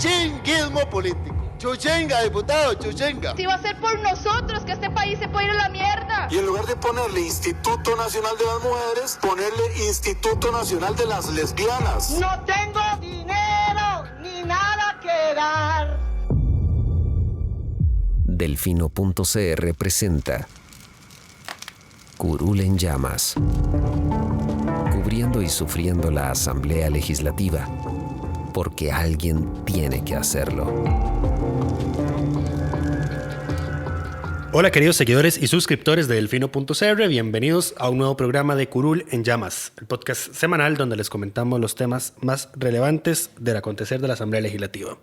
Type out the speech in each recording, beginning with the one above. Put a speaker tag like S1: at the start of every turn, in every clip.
S1: chuchinguismo político. Chuchenga, diputado, chuchenga.
S2: Si va a ser por nosotros que este país se puede ir a la mierda.
S3: Y en lugar de ponerle Instituto Nacional de las Mujeres, ponerle Instituto Nacional de las Lesbianas.
S4: No tengo dinero ni nada que dar.
S5: Delfino.cr presenta Curul en llamas, cubriendo y sufriendo la Asamblea Legislativa, porque alguien tiene que hacerlo.
S6: Hola queridos seguidores y suscriptores de Delfino.cr, bienvenidos a un nuevo programa de Curul en llamas, el podcast semanal donde les comentamos los temas más relevantes del acontecer de la Asamblea Legislativa.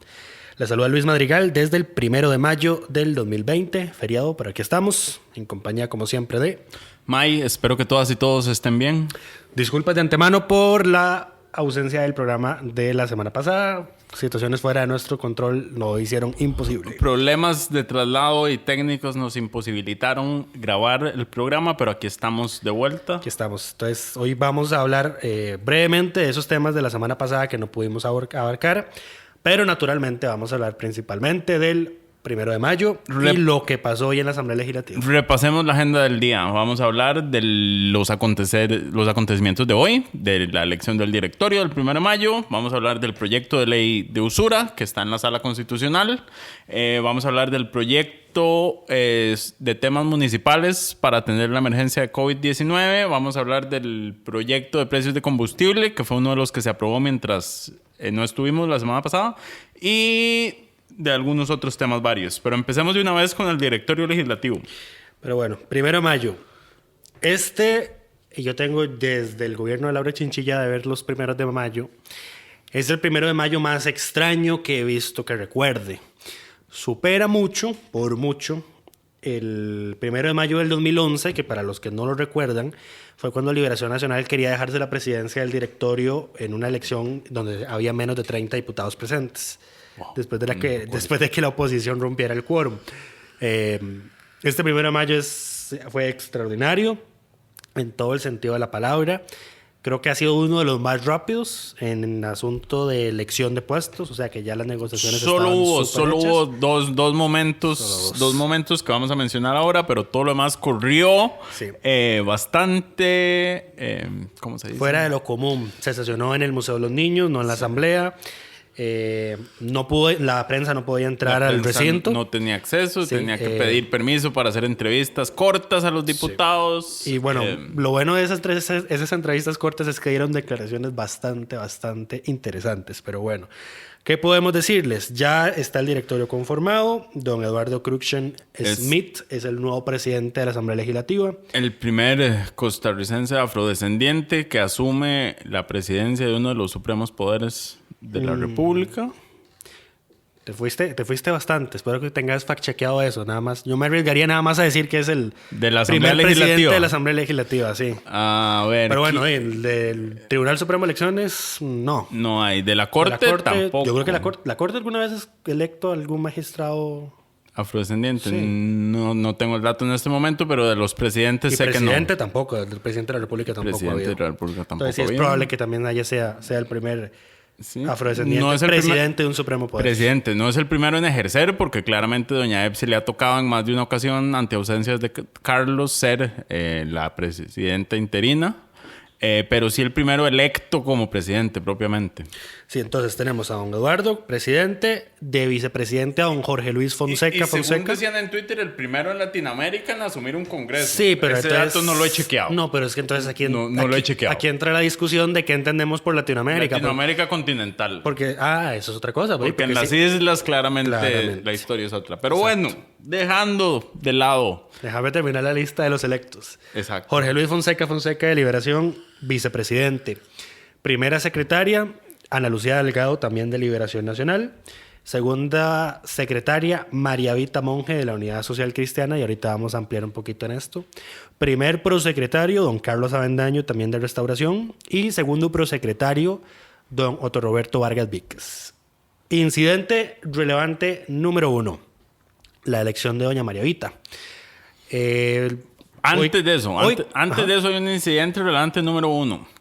S6: Les saluda Luis Madrigal desde el 1 de mayo del 2020, feriado, pero aquí estamos, en compañía como siempre de...
S7: May, espero que todas y todos estén bien.
S6: Disculpas de antemano por la ausencia del programa de la semana pasada. Situaciones fuera de nuestro control lo hicieron imposible.
S7: Problemas de traslado y técnicos nos imposibilitaron grabar el programa, pero aquí estamos de vuelta.
S6: Aquí estamos. Entonces, hoy vamos a hablar brevemente de esos temas de la semana pasada que no pudimos abarcar, pero naturalmente vamos a hablar principalmente del 1 de mayo y lo que pasó hoy en la Asamblea Legislativa.
S7: Repasemos la agenda del día. Vamos a hablar de los acontecimientos de hoy, de la elección del directorio del 1 de mayo. Vamos a hablar del proyecto de ley de usura que está en la sala constitucional. Vamos a hablar del proyecto de temas municipales para atender la emergencia de COVID-19. Vamos a hablar del proyecto de precios de combustible, que fue uno de los que se aprobó mientras no estuvimos la semana pasada. Y de algunos otros temas varios. Pero empecemos de una vez con el directorio legislativo.
S6: Pero bueno, 1 de mayo. Y yo tengo desde el gobierno de Laura Chinchilla de ver los 1 de mayo. Es el 1 de mayo más extraño que he visto que recuerde. Supera mucho, por mucho, el 1 de mayo del 2011, que para los que no lo recuerdan, fue cuando Liberación Nacional quería dejarse la presidencia del directorio en una elección donde había menos de 30 diputados presentes. Wow. Después de que la oposición rompiera el quórum. Este 1 de mayo fue extraordinario en todo el sentido de la palabra. Creo que ha sido uno de los más rápidos en asunto de elección de puestos, o sea que ya las negociaciones
S7: solo hubo dos momentos que vamos a mencionar ahora, pero todo lo demás corrió bastante, ¿cómo se dice?
S6: Fuera de lo común. Se sesionó en el Museo de los Niños, no en la Asamblea. La prensa no podía entrar al recinto.
S7: No tenía acceso, tenía que pedir permiso para hacer entrevistas cortas a los diputados.
S6: Sí. Y bueno, lo bueno de esas entrevistas cortas es que dieron declaraciones bastante interesantes. Pero bueno, ¿qué podemos decirles? Ya está el directorio conformado. Don Eduardo Cruikshank-Smith es el nuevo presidente de la Asamblea Legislativa.
S7: El primer costarricense afrodescendiente que asume la presidencia de uno de los supremos poderes de la República.
S6: Te fuiste bastante. Espero que tengas fact-chequeado eso. Nada más. Yo me arriesgaría nada más a decir que es el
S7: de la Asamblea
S6: primer presidente
S7: Legislativa.
S6: de la Asamblea Legislativa, sí.
S7: A ver.
S6: Pero bueno, el del Tribunal Supremo de Elecciones, no.
S7: No hay. De la Corte tampoco.
S6: Yo creo que la Corte alguna vez es electo a algún magistrado
S7: afrodescendiente.
S6: Sí.
S7: No tengo el dato en este momento, pero de los presidentes sé que no.
S6: Presidente tampoco. El presidente de la República tampoco
S7: presidente de la República tampoco.
S6: Entonces sí, es probable que también sea el primer afrodescendiente,
S7: no es el
S6: presidente de un supremo poder.
S7: Presidente, no es el primero en ejercer, porque claramente doña Epsi le ha tocado en más de una ocasión, ante ausencias de Carlos, ser la presidenta interina, pero sí el primero electo como presidente propiamente.
S6: Sí, entonces tenemos a don Eduardo, presidente, de vicepresidente a don Jorge Luis Fonseca.
S7: Según decían en Twitter, el primero en Latinoamérica en asumir un congreso.
S6: Sí, pero
S7: ese dato no lo he chequeado.
S6: No, pero es que entonces aquí
S7: no lo he chequeado.
S6: Aquí entra la discusión de qué entendemos por Latinoamérica.
S7: Latinoamérica continental.
S6: Porque, eso es otra cosa.
S7: Porque en las islas claramente la historia es otra. Pero bueno, dejando de lado.
S6: Déjame terminar la lista de los electos.
S7: Exacto.
S6: Jorge Luis Fonseca de Liberación, vicepresidente. Primera secretaria, Ana Lucía Delgado, también de Liberación Nacional. Segunda secretaria, María Vita Monge, de la Unidad Social Cristiana, y ahorita vamos a ampliar un poquito en esto. Primer prosecretario, don Carlos Avendaño, también de Restauración. Y segundo prosecretario, don Otto Roberto Vargas Víquez. Incidente relevante número 1, la elección de doña María Vita.
S7: Antes de eso hay un incidente relevante número 1.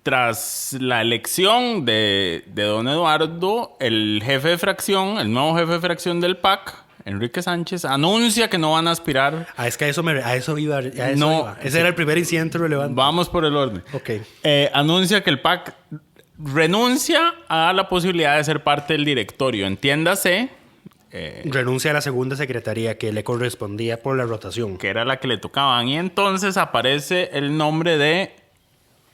S7: tras la elección de don Eduardo, el jefe de fracción, el nuevo jefe de fracción del PAC, Enrique Sánchez, anuncia que no van a aspirar.
S6: Es que a eso iba.
S7: No,
S6: iba. Ese era el primer incidente relevante.
S7: Vamos por el orden.
S6: Ok.
S7: Anuncia que el PAC renuncia a la posibilidad de ser parte del directorio. Entiéndase.
S6: Renuncia a la segunda secretaría que le correspondía por la rotación.
S7: Que era la que le tocaban. Y entonces aparece el nombre de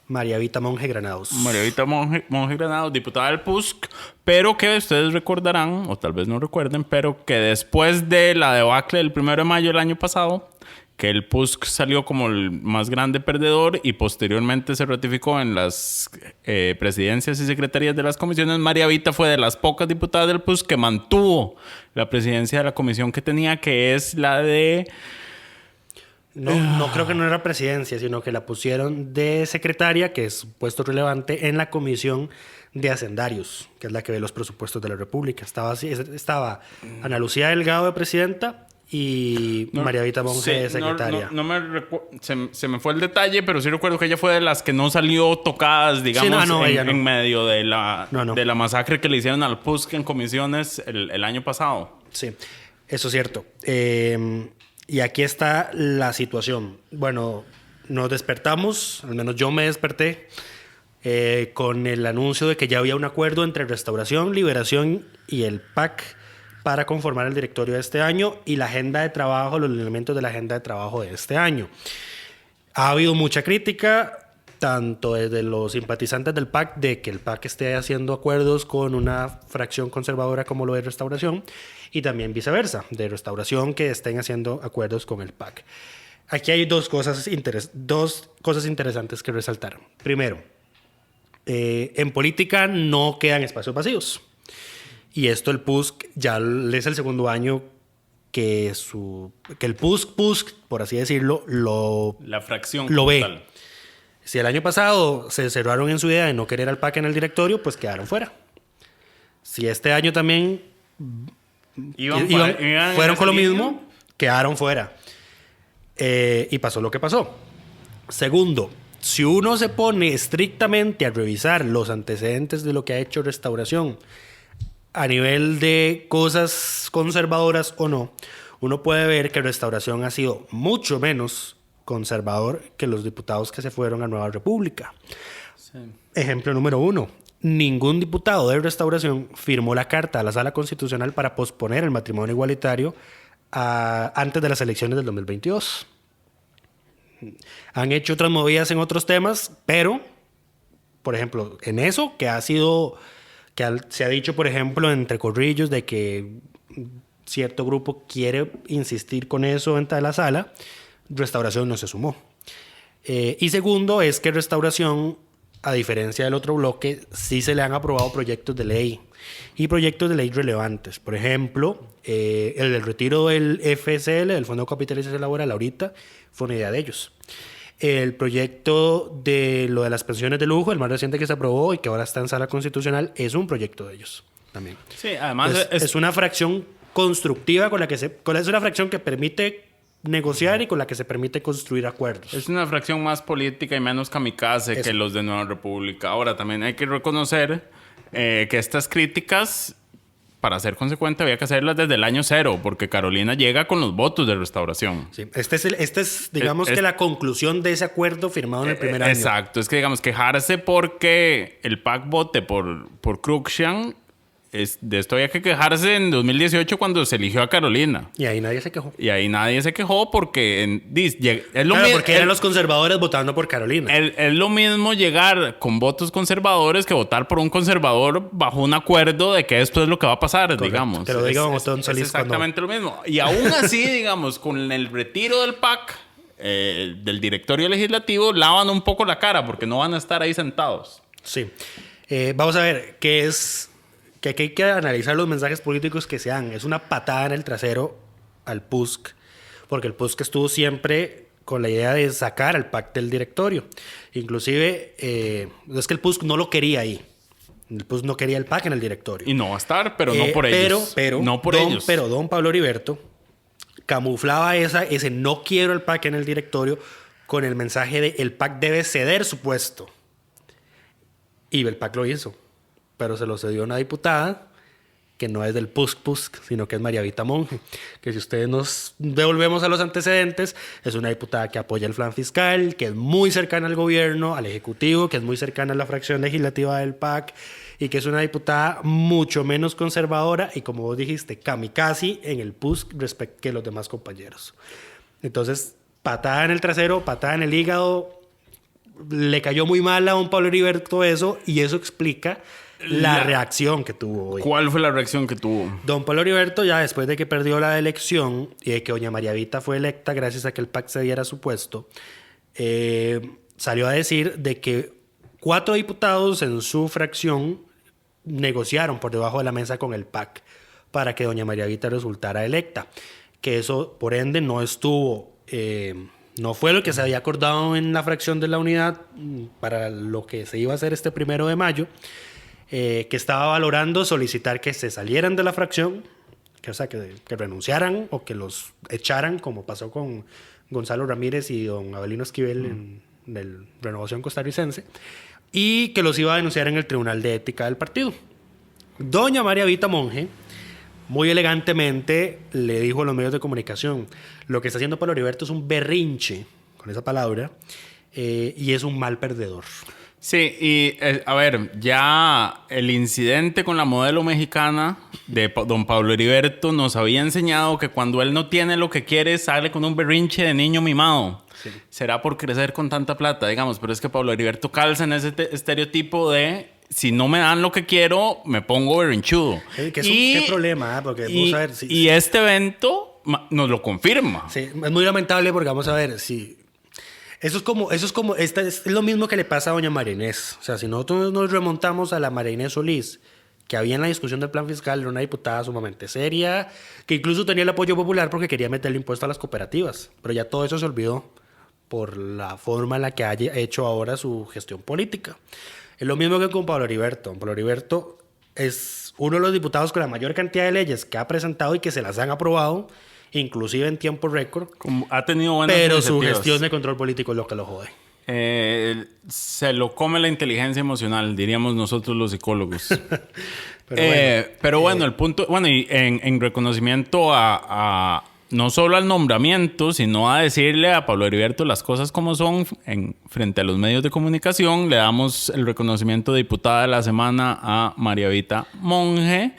S6: María Vita Monge Granados.
S7: María Vita Monge Granados, diputada del PUSC, pero que ustedes recordarán, o tal vez no recuerden, pero que después de la debacle del 1 de mayo del año pasado, que el PUSC salió como el más grande perdedor y posteriormente se ratificó en las presidencias y secretarías de las comisiones, María Vita fue de las pocas diputadas del PUSC que mantuvo la presidencia de la comisión que tenía, que es la de...
S6: No creo que no era presidencia, sino que la pusieron de secretaria, que es un puesto relevante, en la comisión de hacendarios, que es la que ve los presupuestos de la República. Estaba Ana Lucía Delgado de presidenta y María Vita Monge de secretaria.
S7: Se me fue el detalle, pero sí recuerdo que ella fue de las que no salió tocadas, digamos, en medio de la masacre que le hicieron al PUSC en comisiones el año pasado.
S6: Sí, eso es cierto. Y aquí está la situación. Bueno, nos despertamos, al menos yo me desperté, con el anuncio de que ya había un acuerdo entre Restauración, Liberación y el PAC para conformar el directorio de este año y la agenda de trabajo, los elementos de la agenda de trabajo de este año. Ha habido mucha crítica, tanto desde los simpatizantes del PAC, de que el PAC esté haciendo acuerdos con una fracción conservadora como lo es Restauración, y también viceversa, de Restauración que estén haciendo acuerdos con el PAC. Aquí hay dos cosas interesantes que resaltar. Primero, en política no quedan espacios vacíos. Y esto el PUSC ya es el segundo año que el PUSC, por así decirlo,
S7: la fracción
S6: lo ve.
S7: Total.
S6: Si el año pasado se cerraron en su idea de no querer al PAC en el directorio, pues quedaron fuera. Si este año también fueron con lo mismo, quedaron fuera. Y pasó lo que pasó. Segundo, si uno se pone estrictamente a revisar los antecedentes de lo que ha hecho Restauración a nivel de cosas conservadoras o no, uno puede ver que Restauración ha sido mucho menos conservador que los diputados que se fueron a Nueva República. Sí. Ejemplo número 1. Ningún diputado de Restauración firmó la carta a la Sala Constitucional para posponer el matrimonio igualitario antes de las elecciones del 2022. Han hecho otras movidas en otros temas, pero, por ejemplo, en eso, se ha dicho, por ejemplo, entre corrillos de que cierto grupo quiere insistir con eso en la sala, Restauración no se sumó. Y segundo es que Restauración, a diferencia del otro bloque, sí se le han aprobado proyectos de ley y proyectos de ley relevantes. Por ejemplo, el del retiro del FSL, del Fondo de Capitalización Laboral, ahorita fue una idea de ellos. El proyecto de lo de las pensiones de lujo, el más reciente que se aprobó y que ahora está en sala constitucional, es un proyecto de ellos también.
S7: Sí, además
S6: es una fracción constructiva es una fracción que permite negociar y con la que se permite construir acuerdos.
S7: Es una fracción más política y menos kamikaze que los de Nueva República. Ahora, también hay que reconocer que estas críticas, para ser consecuente, había que hacerlas desde el año 0, porque Carolina llega con los votos de Restauración.
S6: Sí, digamos que la conclusión de ese acuerdo firmado en el primer año.
S7: Exacto, es que digamos quejarse porque el PAC vote por Cruikshank, de esto había que quejarse en 2018 cuando se eligió a Carolina.
S6: Y ahí nadie se quejó.
S7: Porque
S6: porque eran los conservadores votando por Carolina.
S7: Es lo mismo llegar con votos conservadores que votar por un conservador bajo un acuerdo de que esto es lo que va a pasar. Correcto, digamos.
S6: Que lo diga
S7: es exactamente lo mismo. Y aún así, digamos, con el retiro del PAC, del directorio legislativo, lavan un poco la cara porque no van a estar ahí sentados.
S6: Sí. Vamos a ver qué es... que aquí hay que analizar los mensajes políticos que se dan. Es una patada en el trasero al PUSC, porque el PUSC estuvo siempre con la idea de sacar al PAC del directorio. Inclusive, es que el PUSC no lo quería ahí. El PUSC no quería el PAC en el directorio.
S7: Y no va a estar, pero no por ellos.
S6: Pero don Pablo Heriberto camuflaba ese no quiero el PAC en el directorio con el mensaje de el PAC debe ceder su puesto Y el PAC lo hizo, pero se lo cedió a una diputada que no es del PUSC, sino que es María Vita Monge, que si ustedes nos devolvemos a los antecedentes, es una diputada que apoya el plan fiscal, que es muy cercana al gobierno, al ejecutivo, que es muy cercana a la fracción legislativa del PAC, y que es una diputada mucho menos conservadora y, como vos dijiste, kamikaze en el PUSC respecto que los demás compañeros. Entonces, patada en el trasero, patada en el hígado, le cayó muy mal a don Pablo Heriberto eso, y eso explica la reacción que tuvo hoy.
S7: ¿Cuál fue la reacción que tuvo?
S6: Don Pablo Heriberto, ya después de que perdió la elección y de que doña María Vita fue electa gracias a que el PAC se diera su puesto, salió a decir de que 4 diputados en su fracción negociaron por debajo de la mesa con el PAC para que doña María Vita resultara electa. Que eso, por ende, no estuvo... no fue lo que se había acordado en la fracción de la unidad para lo que se iba a hacer este 1 de mayo, que estaba valorando solicitar que se salieran de la fracción, que renunciaran o que los echaran, como pasó con Gonzalo Ramírez y don Abelino Esquivel en Renovación Costarricense, y que los iba a denunciar en el Tribunal de Ética del partido. Doña María Vita Monge, muy elegantemente, le dijo a los medios de comunicación: lo que está haciendo Pablo Heriberto es un berrinche, con esa palabra, y es un mal perdedor.
S7: Sí, y a ver, ya el incidente con la modelo mexicana de don Pablo Heriberto nos había enseñado que cuando él no tiene lo que quiere, sale con un berrinche de niño mimado. Sí. Será por crecer con tanta plata, digamos, pero es que Pablo Heriberto calza en ese estereotipo de: si no me dan lo que quiero, me pongo berrinchudo.
S6: ¿Qué problema? Porque vamos a ver,
S7: y este evento nos lo confirma.
S6: Sí, es muy lamentable porque vamos a ver si... Eso es lo mismo que le pasa a doña María Inés. O sea, si nosotros nos remontamos a la María Inés Solís, que había en la discusión del plan fiscal, era una diputada sumamente seria, que incluso tenía el apoyo popular porque quería meterle impuesto a las cooperativas. Pero ya todo eso se olvidó por la forma en la que ha hecho ahora su gestión política. Es lo mismo que con Pablo Heriberto. Pablo Heriberto es uno de los diputados con la mayor cantidad de leyes que ha presentado y que se las han aprobado, inclusive en tiempo récord.
S7: Ha tenido buenas
S6: pero
S7: iniciativas.
S6: Su gestión de control político es lo que lo jode.
S7: Se lo come la inteligencia emocional, diríamos nosotros los psicólogos. Pero bueno, el punto... Bueno, y en reconocimiento a no solo al nombramiento, sino a decirle a Pablo Heriberto las cosas como son frente a los medios de comunicación, le damos el reconocimiento de diputada de la semana a María Vita Monge,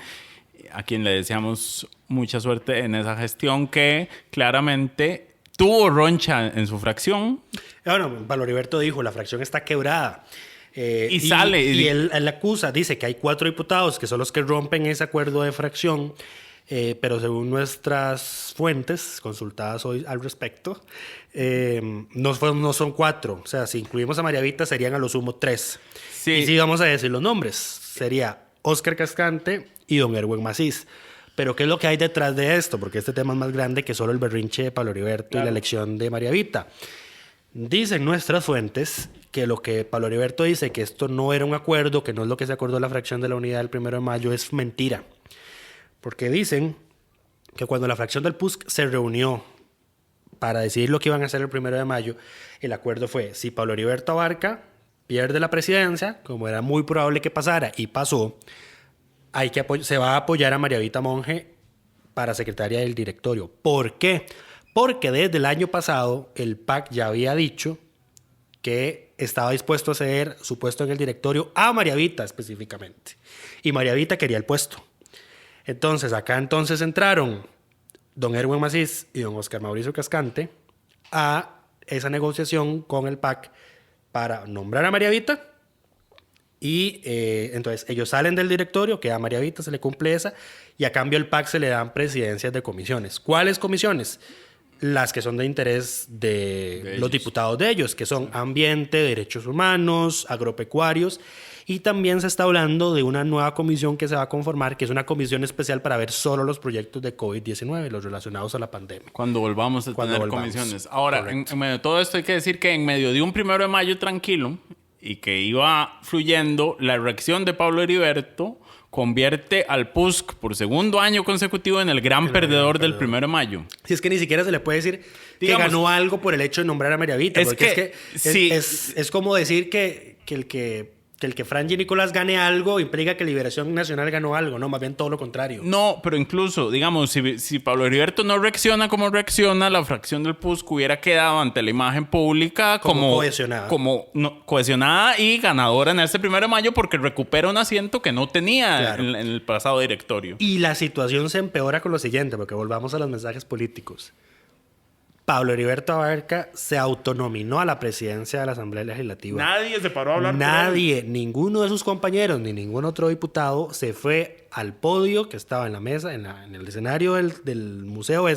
S7: a quien le deseamos mucha suerte en esa gestión que claramente tuvo roncha en su fracción.
S6: Bueno, Pablo Heriberto dijo: la fracción está quebrada.
S7: Sale.
S6: Y él acusa, dice que hay 4 diputados que son los que rompen ese acuerdo de fracción, pero según nuestras fuentes consultadas hoy al respecto, no son 4. O sea, si incluimos a María Vita, serían a lo sumo 3. Sí. Y si vamos a decir los nombres, sería Óscar Cascante y don Erwin Macís. Pero ¿qué es lo que hay detrás de esto? Porque este tema es más grande que solo el berrinche de Pablo Heriberto, claro, y la elección de María Vita. Dicen nuestras fuentes que lo que Pablo Heriberto dice, que esto no era un acuerdo, que no es lo que se acordó en la fracción de la unidad del 1 de mayo, es mentira. Porque dicen que cuando la fracción del PUSC se reunió para decidir lo que iban a hacer el 1 de mayo, el acuerdo fue: si Pablo Heriberto Abarca pierde la presidencia, como era muy probable que pasara y pasó, se va a apoyar a María Vita Monge para secretaria del directorio. ¿Por qué? Porque desde el año pasado el PAC ya había dicho que estaba dispuesto a ceder su puesto en el directorio a María Vita específicamente. Y María Vita quería el puesto. Entonces, acá entraron don Erwin Macís y don Óscar Mauricio Cascante a esa negociación con el PAC para nombrar a María Vita. Y entonces ellos salen del directorio, que a María Vita se le cumple esa, y a cambio al PAC se le dan presidencias de comisiones. ¿Cuáles comisiones? Las que son de interés de los diputados de ellos, que son ambiente, derechos humanos, agropecuarios, y también se está hablando de una nueva comisión que se va a conformar, que es una comisión especial para ver solo los proyectos de COVID-19, los relacionados a la pandemia.
S7: Cuando volvamos a tener comisiones. Ahora, en medio de todo esto hay que decir que en medio de un 1 de mayo tranquilo y que iba fluyendo, la reacción de Pablo Heriberto convierte al PUSC por segundo año consecutivo en el gran perdedor del 1 de mayo.
S6: Si es que ni siquiera se le puede decir, digamos, que ganó algo por el hecho de nombrar a María Vita. Es como decir que el que que el que Franji Nicolás gane algo implica que Liberación Nacional ganó algo, no, más bien todo lo contrario.
S7: No, pero incluso, digamos, si Pablo Heriberto no reacciona como reacciona, la fracción del PUSC hubiera quedado ante la imagen pública como
S6: cohesionada.
S7: Cohesionada y ganadora en este 1 de mayo porque recupera un asiento que no tenía
S6: Claro.
S7: en el pasado directorio.
S6: Y la situación se empeora con lo siguiente, porque volvamos a los mensajes políticos. Pablo Heriberto Abarca se autonominó a la presidencia de la Asamblea Legislativa.
S7: Nadie se paró a hablar.
S6: Nadie, ninguno de sus compañeros ni ningún otro diputado se fue al podio que estaba en la mesa, en el escenario del Museo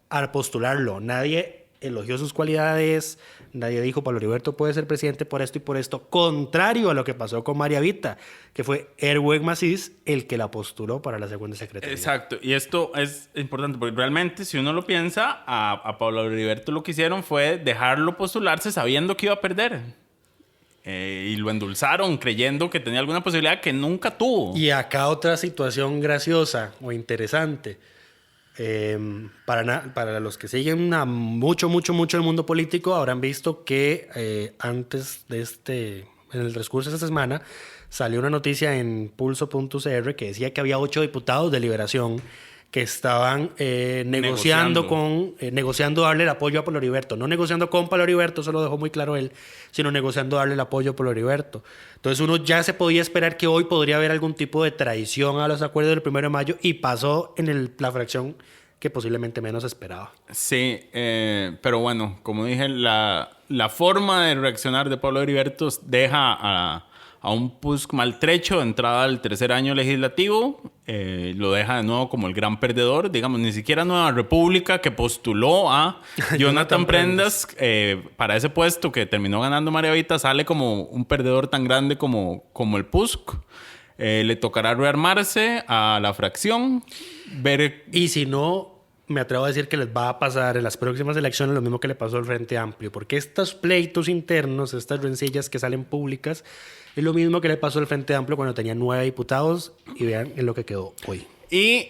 S6: a postularlo. Nadie elogió sus cualidades, nadie dijo Pablo Heriberto puede ser presidente por esto y por esto, contrario a lo que pasó con María Vita, que fue Erwin Macís el que la postuló para la segunda secretaría.
S7: Exacto, y esto es importante porque realmente si uno lo piensa, a Pablo Heriberto lo que hicieron fue dejarlo postularse sabiendo que iba a perder. Y lo endulzaron creyendo que tenía alguna posibilidad que nunca tuvo.
S6: Y acá otra situación graciosa o interesante. Para los que siguen mucho el mundo político, habrán visto que antes de en el transcurso de esta semana, salió una noticia en pulso.cr que decía que había 8 diputados de Liberación que estaban negociando darle el apoyo a Pablo Heriberto. No negociando con Pablo Heriberto, eso lo dejó muy claro él, sino negociando darle el apoyo a Pablo Heriberto. Entonces uno ya se podía esperar que hoy podría haber algún tipo de traición a los acuerdos del 1 de mayo y pasó en la fracción que posiblemente menos esperaba.
S7: Sí, pero bueno, como dije, la forma de reaccionar de Pablo Heriberto deja a un PUSC maltrecho de entrada al 3er año legislativo, lo deja de nuevo como el gran perdedor, digamos, ni siquiera Nueva República, que postuló a Jonathan Prendas para ese puesto que terminó ganando María Vita, sale como un perdedor tan grande como el PUSC. Le tocará rearmarse a la fracción, ver...
S6: Y si no, me atrevo a decir que les va a pasar en las próximas elecciones lo mismo que le pasó al Frente Amplio, porque estos pleitos internos, estas rencillas que salen públicas, es lo mismo que le pasó al Frente Amplio cuando tenía 9 diputados y vean en lo que quedó hoy.
S7: Y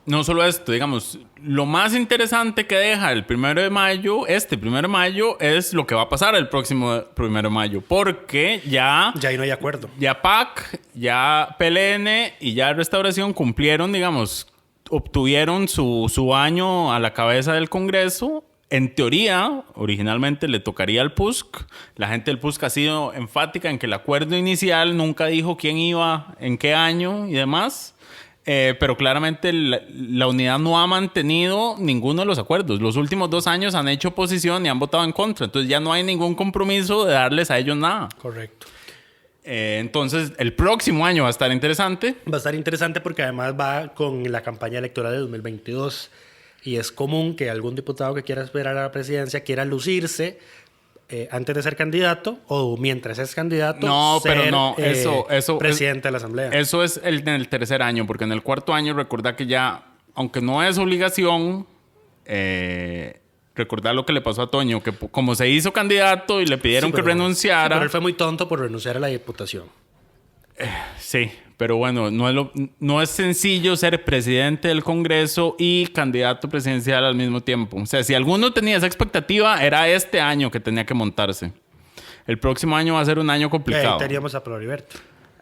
S7: no solo esto, digamos, lo más interesante que deja el 1 de mayo, este 1 de mayo, es lo que va a pasar el próximo 1 de mayo, porque ya
S6: ahí no hay acuerdo.
S7: Ya PAC, ya PLN y ya Restauración cumplieron, digamos, obtuvieron su año a la cabeza del Congreso. En teoría, originalmente le tocaría al PUSC. La gente del PUSC ha sido enfática en que el acuerdo inicial nunca dijo quién iba, en qué año y demás. Pero claramente la unidad no ha mantenido ninguno de los acuerdos. Los últimos 2 años han hecho oposición y han votado en contra. Entonces ya no hay ningún compromiso de darles a ellos nada.
S6: Correcto.
S7: Entonces el próximo año va a estar interesante.
S6: Va a estar interesante porque además va con la campaña electoral de 2022. Y es común que algún diputado que quiera aspirar a la presidencia quiera lucirse antes de ser candidato o mientras es candidato.
S7: No,
S6: ser,
S7: pero no, eso
S6: presidente de la Asamblea.
S7: Eso es en el 3er año, porque en el 4º año recordá que ya, aunque no es obligación, recordar lo que le pasó a Toño, que como se hizo candidato y le pidieron que renunciara.
S6: Pero él fue muy tonto por renunciar a la diputación.
S7: Sí, pero bueno, no es sencillo ser presidente del Congreso y candidato presidencial al mismo tiempo. O sea, si alguno tenía esa expectativa, era este año que tenía que montarse. El próximo año va a ser un año complicado.
S6: Ahí teníamos a Pablo Heriberto.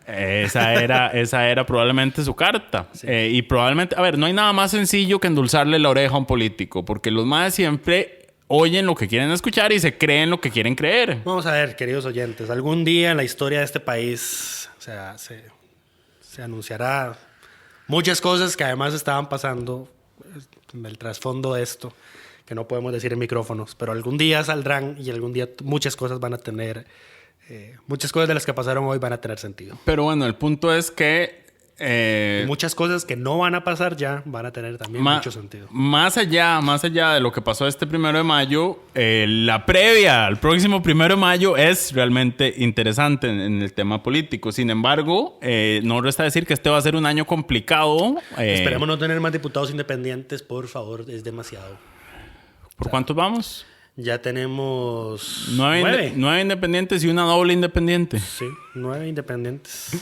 S7: Esa era probablemente su carta. Sí. Y probablemente, a ver, no hay nada más sencillo que endulzarle la oreja a un político, porque los más siempre oyen lo que quieren escuchar y se creen lo que quieren creer.
S6: Vamos a ver, queridos oyentes, algún día en la historia de este país, o sea, se anunciará muchas cosas que además estaban pasando en el trasfondo de esto, que no podemos decir en micrófonos, pero algún día saldrán y algún día muchas cosas van a tener, muchas cosas de las que pasaron hoy van a tener sentido.
S7: Pero bueno, el punto es que
S6: y muchas cosas que no van a pasar ya van a tener también mucho sentido.
S7: Más allá de lo que pasó este 1 de mayo, la previa al próximo 1 de mayo es realmente interesante en el tema político. Sin embargo, no resta decir que este va a ser un año complicado.
S6: Esperemos no tener más diputados independientes, por favor, es demasiado.
S7: ¿Por cuántos vamos?
S6: Ya tenemos
S7: 9 independientes y una doble independiente.
S6: Sí, 9 independientes.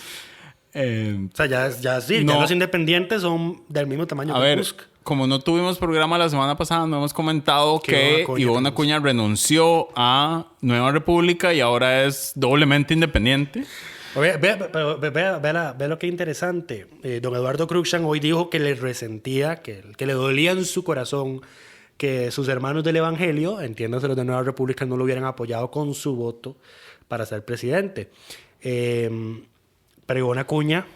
S6: O sea, ya
S7: No.
S6: los independientes son del mismo tamaño
S7: A
S6: que
S7: ver,
S6: Tusk.
S7: como no tuvimos programa la semana pasada, no hemos comentado
S6: Que
S7: que
S6: Ivonne Acuña
S7: Ivonne
S6: renunció.
S7: Acuña renunció a Nueva República y ahora es doblemente independiente.
S6: Ve lo que interesante. Don Eduardo Cruikshank hoy dijo que le resentía, que le dolía en su corazón que sus hermanos del Evangelio, entiéndase los de Nueva República, no lo hubieran apoyado con su voto para ser presidente. Pero Ivonne Acuña,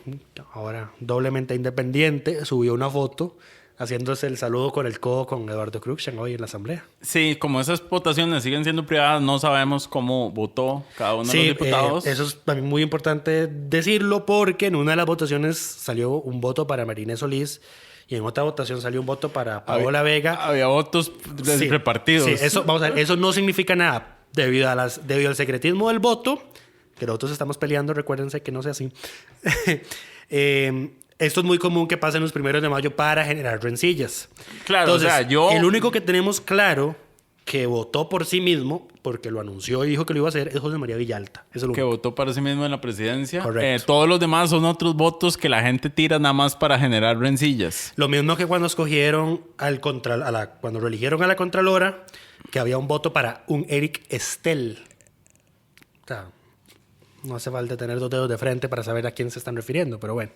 S6: ahora doblemente independiente, subió una foto haciéndose el saludo con el codo con Eduardo Cruikshank hoy en la asamblea.
S7: Sí, como esas votaciones siguen siendo privadas, no sabemos cómo votó cada uno de los diputados.
S6: Eso es también muy importante decirlo porque en una de las votaciones salió un voto para Marinés Solís y en otra votación salió un voto para Paola Vega.
S7: Había votos
S6: Sí,
S7: repartidos.
S6: Sí, vamos a ver, eso no significa nada debido al secretismo del voto, que nosotros estamos peleando, recuérdense que no sea así. Esto es muy común que pase en los 1 de mayo para generar rencillas.
S7: Claro,
S6: Entonces,
S7: o sea,
S6: el único que tenemos claro que votó por sí mismo, porque lo anunció y dijo que lo iba a hacer, es José María Villalta. Eso es lo
S7: que
S6: único.
S7: votó para sí mismo en la presidencia.
S6: Correcto.
S7: Todos los demás son otros votos que la gente tira nada más para generar rencillas.
S6: Lo mismo que cuando escogieron cuando reeligieron a la Contralora, que había un voto para un Eric Estel. O sea, no hace falta tener 2 dedos de frente para saber a quién se están refiriendo, pero bueno.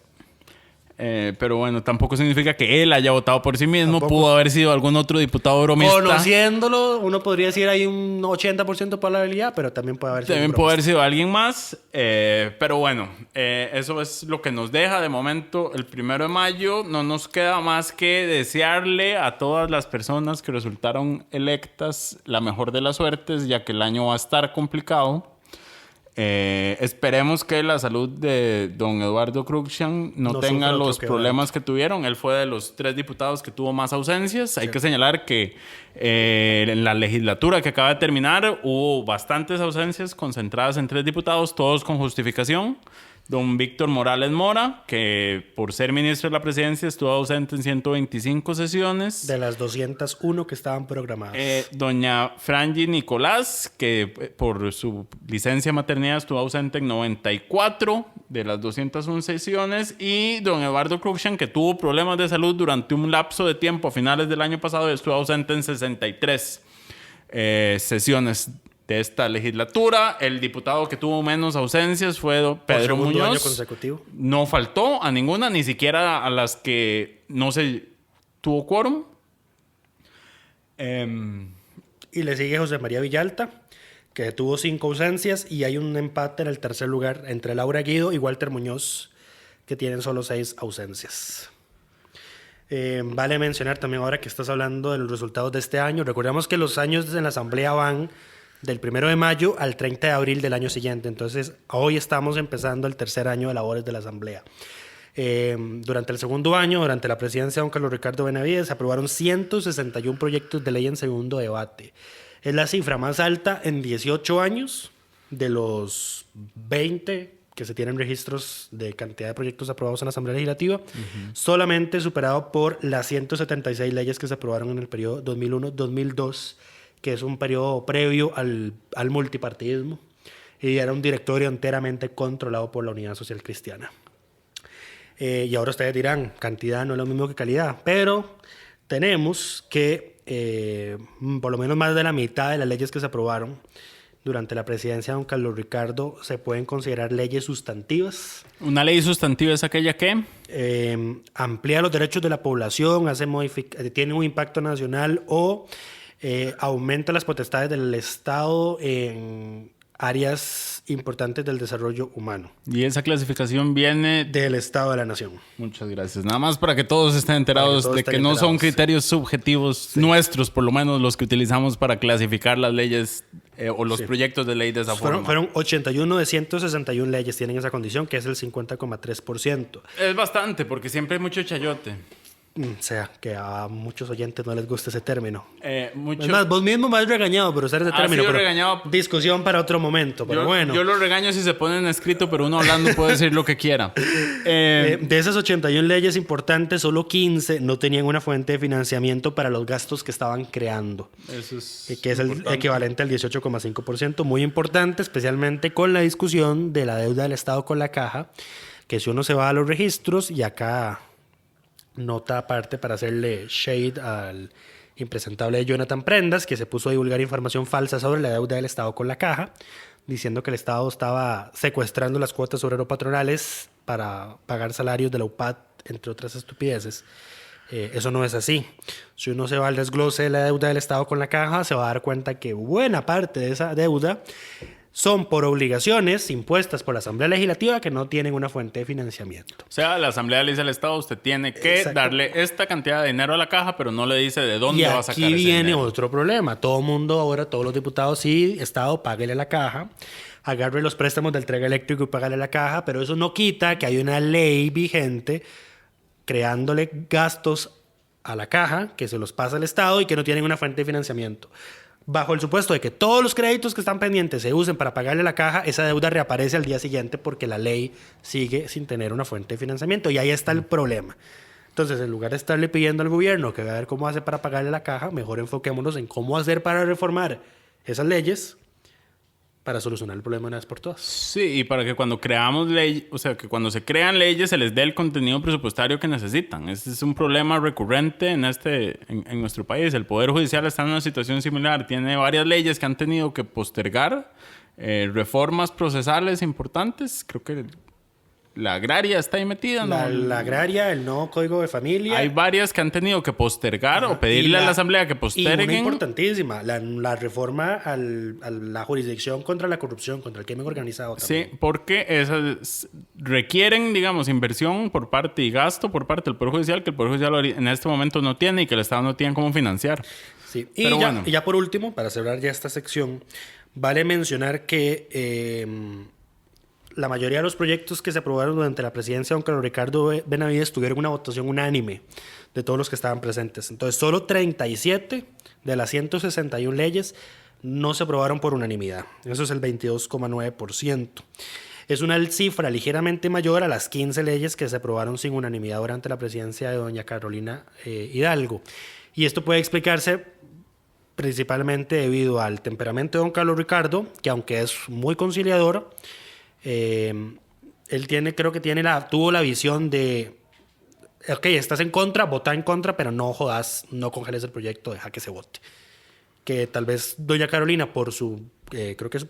S7: Pero bueno, tampoco significa que él haya votado por sí mismo.
S6: Tampoco.
S7: Pudo haber sido algún otro diputado bromista.
S6: Conociéndolo, uno podría decir hay un 80% de probabilidad, pero también puede haber sido
S7: También
S6: un
S7: puede haber
S6: bromista.
S7: sido alguien más. Pero bueno, eso es lo que nos deja de momento el 1 de mayo. No nos queda más que desearle a todas las personas que resultaron electas la mejor de las suertes, ya que el año va a estar complicado. Esperemos que la salud de don Eduardo Cruikshank no tenga
S6: sufra otro
S7: los problemas que tuvieron. Él fue de los 3 diputados que tuvo más ausencias. Hay que señalar que en la legislatura que acaba de terminar hubo bastantes ausencias concentradas en 3 diputados, todos con justificación. Don Víctor Morales Mora, que por ser ministro de la presidencia estuvo ausente en 125 sesiones.
S6: De las 201 que estaban programadas.
S7: Doña Frangi Nicolás, que por su licencia maternidad estuvo ausente en 94 de las 201 sesiones. Y don Eduardo Cruikshank, que tuvo problemas de salud durante un lapso de tiempo a finales del año pasado y estuvo ausente en 63 sesiones de esta legislatura. El diputado que tuvo menos ausencias fue Pedro
S6: segundo año
S7: Muñoz.
S6: consecutivo.
S7: No faltó a ninguna, ni siquiera a las que no se tuvo quórum.
S6: Y le sigue José María Villalta, que tuvo 5 ausencias, y hay un empate en el tercer lugar entre Laura Guido y Walter Muñoz, que tienen solo 6 ausencias. Vale mencionar también, ahora que estás hablando de los resultados de este año, recordemos que los años en la Asamblea van del 1 de mayo al 30 de abril del año siguiente. Entonces, hoy estamos empezando el tercer año de labores de la Asamblea. Durante el segundo año, durante la presidencia de don Carlos Ricardo Benavides, se aprobaron 161 proyectos de ley en segundo debate. Es la cifra más alta en 18 años de los 20 que se tienen registros de cantidad de proyectos aprobados en la Asamblea Legislativa, solamente superado por las 176 leyes que se aprobaron en el periodo 2001-2002, que es un periodo previo al multipartidismo, y era un directorio enteramente controlado por la Unidad Social Cristiana. Y ahora ustedes dirán, cantidad no es lo mismo que calidad, pero tenemos que por lo menos más de la mitad de las leyes que se aprobaron durante la presidencia de don Carlos Ricardo se pueden considerar leyes sustantivas.
S7: Una ley sustantiva es aquella que
S6: Amplía los derechos de la población, tiene un impacto nacional o aumenta las potestades del Estado en áreas importantes del desarrollo humano.
S7: Y esa clasificación viene
S6: Del Estado de la Nación.
S7: Muchas gracias. Nada más para que todos estén enterados
S6: todos
S7: de
S6: estén
S7: que no son
S6: enterados,
S7: criterios subjetivos nuestros, por lo menos los que utilizamos para clasificar las leyes o los proyectos de ley de esa forma.
S6: Fueron 81 de 161 leyes tienen esa condición, que es el 50,3%.
S7: Es bastante, porque siempre hay mucho chayote.
S6: O sea, que a muchos oyentes no les gusta ese término.
S7: Mucho...
S6: Es más, vos mismo me has regañado por usar ese término.
S7: sido
S6: Pero
S7: regañado.
S6: discusión para otro momento, pero bueno.
S7: Yo lo regaño si se pone en escrito, pero uno hablando puede decir lo que quiera.
S6: De esas 81 leyes importantes, solo 15 no tenían una fuente de financiamiento para los gastos que estaban creando.
S7: Eso es
S6: Que es el
S7: importante.
S6: equivalente al 18,5%. Muy importante, especialmente con la discusión de la deuda del Estado con la Caja, que si uno se va a los registros, y acá nota aparte para hacerle shade al impresentable de Jonathan Prendas, que se puso a divulgar información falsa sobre la deuda del Estado con la Caja, diciendo que el Estado estaba secuestrando las cuotas obrero-patronales para pagar salarios de la UPAD, entre otras estupideces. Eso no es así. Si uno se va al desglose de la deuda del Estado con la Caja, se va a dar cuenta que buena parte de esa deuda son por obligaciones impuestas por la Asamblea Legislativa que no tienen una fuente de financiamiento.
S7: O sea, la Asamblea le dice al Estado, usted tiene que
S6: Exacto.
S7: darle esta cantidad de dinero a la caja, pero no le dice de dónde va a sacar ese
S6: Y aquí viene
S7: dinero.
S6: otro problema. Todo mundo ahora, todos los diputados, sí, Estado, páguele a la Caja, agarre los préstamos del tren eléctrico y págale a la Caja, pero eso no quita que hay una ley vigente creándole gastos a la Caja, que se los pasa al Estado y que no tienen una fuente de financiamiento. Bajo el supuesto de que todos los créditos que están pendientes se usen para pagarle a la Caja, esa deuda reaparece al día siguiente porque la ley sigue sin tener una fuente de financiamiento. Y ahí está el problema. Entonces, en lugar de estarle pidiendo al gobierno que vea a ver cómo hace para pagarle a la Caja, mejor enfoquémonos en cómo hacer para reformar esas leyes para solucionar el problema de una vez por todas.
S7: Sí, y para que cuando creamos leyes, o sea, que cuando se crean leyes se les dé el contenido presupuestario que necesitan. Este es un problema recurrente en nuestro país. El Poder Judicial está en una situación similar. Tiene varias leyes que han tenido que postergar reformas procesales importantes. Creo que la agraria está ahí metida, ¿no?
S6: La agraria, el nuevo Código de Familia.
S7: Hay varias que han tenido que postergar o pedirle a la Asamblea que
S6: Y una
S7: posterguen.
S6: importantísima, la reforma a la jurisdicción contra la corrupción, contra el crimen organizado también.
S7: Sí, porque esas requieren, digamos, inversión por parte y gasto por parte del Poder Judicial, que el Poder Judicial en este momento no tiene y que el Estado no tiene cómo financiar.
S6: Sí.
S7: Pero bueno.
S6: Y ya por último, para cerrar ya esta sección, vale mencionar que la mayoría de los proyectos que se aprobaron durante la presidencia de don Carlos Ricardo Benavides tuvieron una votación unánime de todos los que estaban presentes. Entonces, solo 37 de las 161 leyes no se aprobaron por unanimidad. Eso es el 22,9%. Es una cifra ligeramente mayor a las 15 leyes que se aprobaron sin unanimidad durante la presidencia de doña Carolina Hidalgo. Y esto puede explicarse principalmente debido al temperamento de don Carlos Ricardo, que aunque es muy conciliador, él tuvo la visión de, ok, estás en contra, vota en contra, pero no jodas, no congeles el proyecto, deja que se vote. Que tal vez doña Carolina, por creo que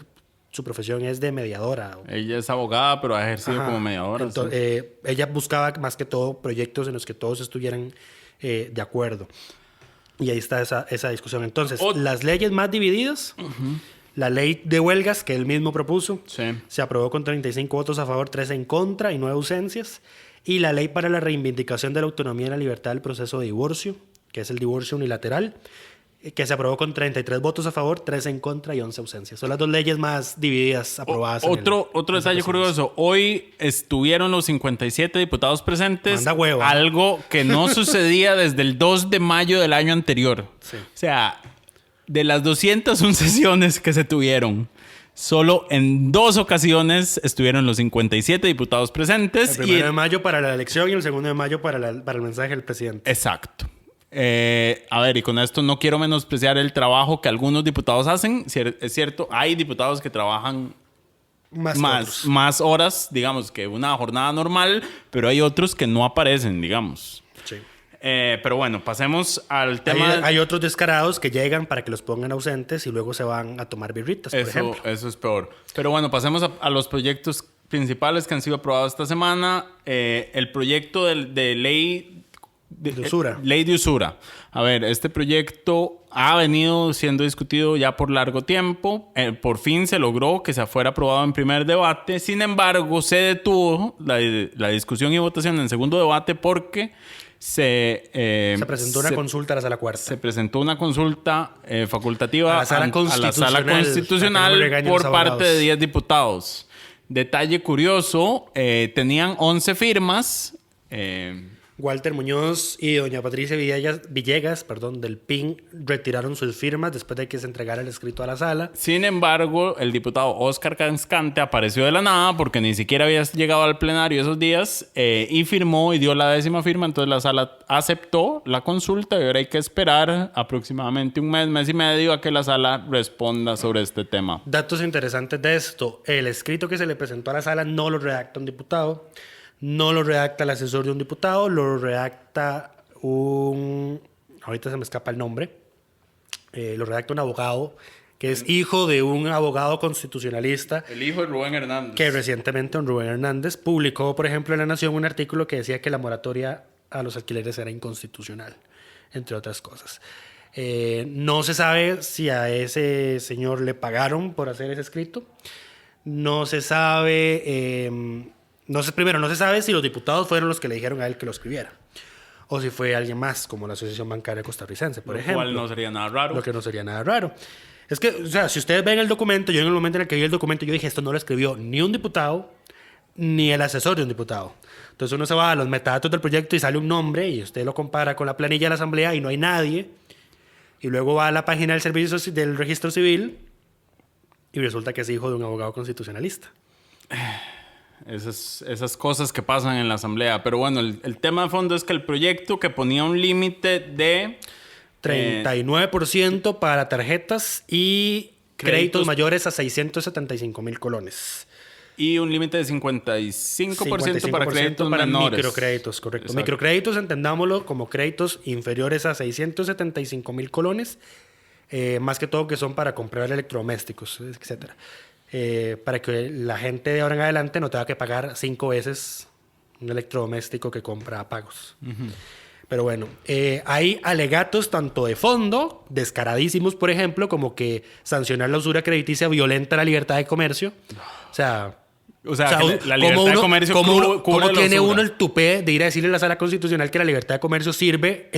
S6: su profesión es de mediadora.
S7: Ella es abogada, pero ha ejercido
S6: Ajá.
S7: como mediadora.
S6: Entonces, ella buscaba más que todo proyectos en los que todos estuvieran de acuerdo. Y ahí está esa discusión. Entonces, las leyes más divididas, la ley de huelgas que él mismo propuso,
S7: Sí.
S6: se aprobó con 35 votos a favor, 3 en contra y 9 ausencias. Y la ley para la reivindicación de la autonomía y la libertad del proceso de divorcio, que es el divorcio unilateral, que se aprobó con 33 votos a favor, 3 en contra y 11 ausencias. Son las dos leyes más divididas aprobadas.
S7: Otro detalle curioso. Hoy estuvieron los 57 diputados presentes.
S6: Manda huevo.
S7: Algo que no sucedía desde el 2 de mayo del año anterior.
S6: Sí.
S7: O sea, de las 201 sesiones que se tuvieron, solo en 2 ocasiones estuvieron los 57 diputados presentes.
S6: El 1 de mayo para la elección y el 2 de mayo para el mensaje del presidente.
S7: Exacto. A ver, y con esto no quiero menospreciar el trabajo que algunos diputados hacen. Es cierto, hay diputados que trabajan más horas, digamos, que una jornada normal, pero hay otros que no aparecen, digamos.
S6: Sí.
S7: Pero bueno, pasemos al tema.
S6: Hay otros descarados que llegan para que los pongan ausentes y luego se van a tomar birritas, por ejemplo.
S7: Eso es peor. Pero bueno, pasemos a los proyectos principales que han sido aprobados esta semana. El proyecto de ley
S6: De usura.
S7: Ley de usura. A ver, este proyecto ha venido siendo discutido ya por largo tiempo. Por fin se logró que se fuera aprobado en primer debate. Sin embargo, se detuvo la discusión y votación en segundo debate porque se
S6: presentó una consulta a la Sala Cuarta.
S7: Se presentó una consulta facultativa
S6: a la Sala Constitucional,
S7: Constitucional
S6: para que no me
S7: por
S6: regañen los
S7: parte de
S6: abogados.
S7: 10 diputados. Detalle curioso, tenían 11 firmas.
S6: Walter Muñoz y doña Patricia Villegas, del PIN, retiraron sus firmas después de que se entregara el escrito a la sala.
S7: Sin embargo, el diputado Óscar Cascante apareció de la nada porque ni siquiera había llegado al plenario esos días y firmó y dio la 10ª firma. Entonces la sala aceptó la consulta y ahora hay que esperar aproximadamente un mes y medio a que la sala responda sobre este tema.
S6: Datos interesantes de esto. El escrito que se le presentó a la sala no lo redacta un diputado. No lo redacta el asesor de un diputado, lo redacta ahorita se me escapa el nombre, lo redacta un abogado que es hijo de un abogado constitucionalista.
S7: El hijo de Rubén Hernández.
S6: Que recientemente don Rubén Hernández publicó, por ejemplo, en La Nación un artículo que decía que la moratoria a los alquileres era inconstitucional, entre otras cosas. No se sabe si a ese señor le pagaron por hacer ese escrito. No se sabe, no se sabe si los diputados fueron los que le dijeron a él que lo escribiera. O si fue alguien más, como la Asociación Bancaria Costarricense, por ejemplo.
S7: Lo cual no sería nada raro.
S6: Lo que no sería nada raro. Es que, o sea, si ustedes ven el documento, yo en el momento en el que vi el documento, yo dije, esto no lo escribió ni un diputado, ni el asesor de un diputado. Entonces uno se va a los metadatos del proyecto y sale un nombre y usted lo compara con la planilla de la Asamblea y no hay nadie. Y luego va a la página del servicio del registro civil y resulta que es hijo de un abogado constitucionalista.
S7: Esas cosas que pasan en la Asamblea. Pero bueno, el tema de fondo es que el proyecto que ponía un límite de
S6: 39% para tarjetas y créditos mayores a 675,000 colones.
S7: Y un límite de 55% para créditos
S6: para
S7: menores.
S6: Microcréditos, correcto.
S7: Exacto.
S6: Microcréditos, entendámoslo como créditos inferiores a 675,000 colones, más que todo que son para comprar electrodomésticos, etcétera. Para que la gente de ahora en adelante no tenga que pagar 5 veces un electrodoméstico que compra a pagos. Uh-huh. Pero bueno, hay alegatos tanto de fondo, descaradísimos, por ejemplo, como que sancionar la usura crediticia violenta la libertad de comercio. O sea,
S7: la libertad de comercio
S6: ¿cómo tiene uno el tupé de ir a decirle a la Sala Constitucional que la libertad de comercio sirve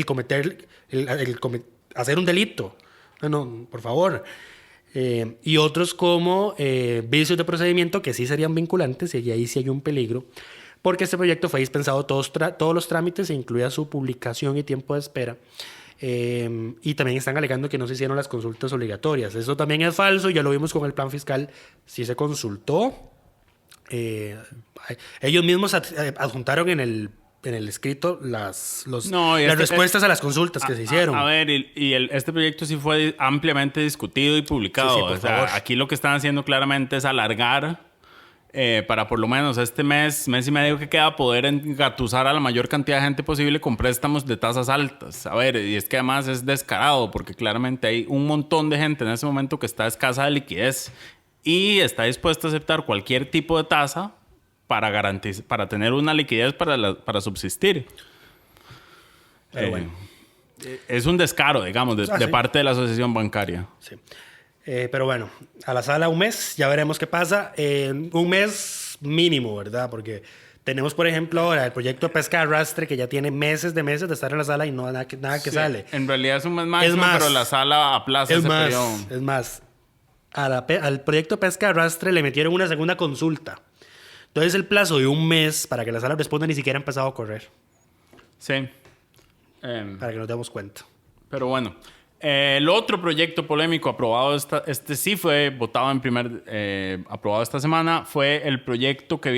S6: hacer un delito? No, por favor. Y otros como vicios de procedimiento que sí serían vinculantes, y ahí sí hay un peligro, porque este proyecto fue dispensado todos los trámites, incluida su publicación y tiempo de espera. Y también están alegando que no se hicieron las consultas obligatorias. Eso también es falso, ya lo vimos con el plan fiscal. Sí se consultó. Ellos mismos adjuntaron en el escrito las respuestas a las consultas que se hicieron.
S7: A ver, este proyecto sí fue ampliamente discutido y publicado.
S6: Sí, por favor.
S7: Aquí lo que están haciendo claramente es alargar para por lo menos este mes y medio que queda, poder engatusar a la mayor cantidad de gente posible con préstamos de tasas altas. A ver, y es que además es descarado porque claramente hay un montón de gente en ese momento que está escasa de liquidez y está dispuesta a aceptar cualquier tipo de tasa para tener una liquidez para subsistir.
S6: Bueno.
S7: Es un descaro, digamos, de parte de la asociación bancaria.
S6: Sí. Pero bueno, a la sala un mes, ya veremos qué pasa. Un mes mínimo, ¿verdad? Porque tenemos, por ejemplo, ahora el proyecto de pesca de arrastre que ya tiene meses de estar en la sala y no nada que sale.
S7: En realidad es un mes máximo, pero la sala aplaza ese periodo.
S6: Es más, al proyecto de pesca de arrastre le metieron una segunda consulta. Entonces el plazo de un mes para que la sala responda ni siquiera ha empezado a correr.
S7: Sí.
S6: Para que nos demos cuenta.
S7: Pero bueno. El otro proyecto polémico aprobado, este sí fue votado aprobado esta semana, fue el proyecto que